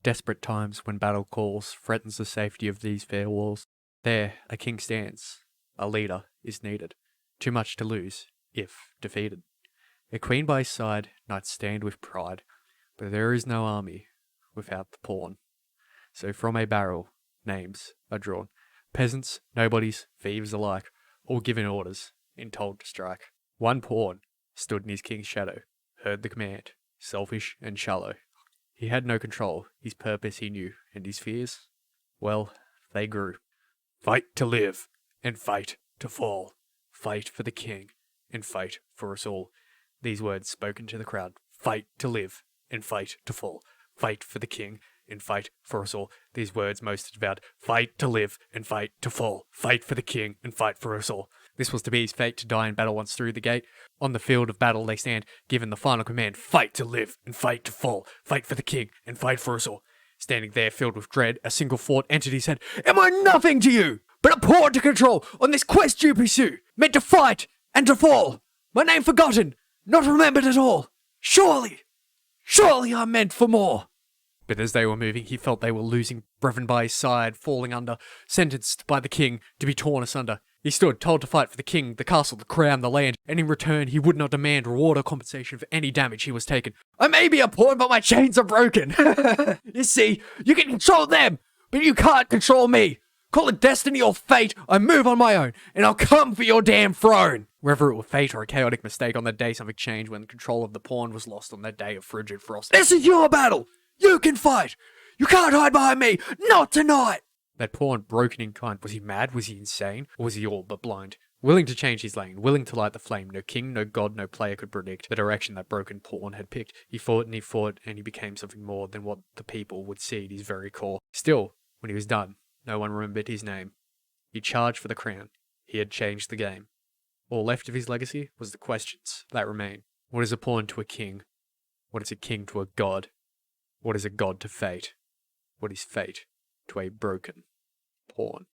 Desperate times when battle calls threatens the safety of these fair walls. There a king stands, a leader is needed. Too much to lose, if defeated. A queen by his side, knights stand with pride, but there is no army without the pawn. So from a barrel, names are drawn. Peasants, nobodies, thieves alike, all given orders, and told to strike. One pawn stood in his king's shadow, heard the command, selfish and shallow. He had no control, his purpose he knew, and his fears, well, they grew. Fight to live, and fight to fall. Fight for the king, and fight for us all. These words spoken to the crowd. Fight to live, and fight to fall. Fight for the king, and fight for us all. These words most devout. Fight to live, and fight to fall. Fight for the king, and fight for us all. This was to be his fate, to die in battle once through the gate. On the field of battle they stand, given the final command. Fight to live, and fight to fall. Fight for the king, and fight for us all. Standing there, filled with dread, a single thought entered his head. Am I nothing to you, but a pawn to control on this quest you pursue? Meant to fight, and to fall. My name forgotten, not remembered at all. Surely I'm meant for more. But as they were moving, he felt they were losing. Brethren by his side, falling under, sentenced by the king to be torn asunder. He stood, told to fight for the king, the castle, the crown, the land, and in return he would not demand reward or compensation for any damage he was taken. I may be a pawn, but my chains are broken. You see, you can control them, but you can't control me. Call it destiny or fate, I move on my own, and I'll come for your damn throne. Whether it were fate or a chaotic mistake, on that day something changed when the control of the pawn was lost on that day of frigid frost. This is your battle! You can fight! You can't hide behind me! Not tonight! That pawn, broken in kind, was he mad? Was he insane? Or was he all but blind? Willing to change his lane, willing to light the flame, no king, no god, no player could predict the direction that broken pawn had picked. He fought, and he became something more than what the people would see at his very core. Still, when he was done, no one remembered his name. He charged for the crown. He had changed the game. All left of his legacy was the questions that remain. What is a pawn to a king? What is a king to a god? What is a god to fate? What is fate to a broken pawn?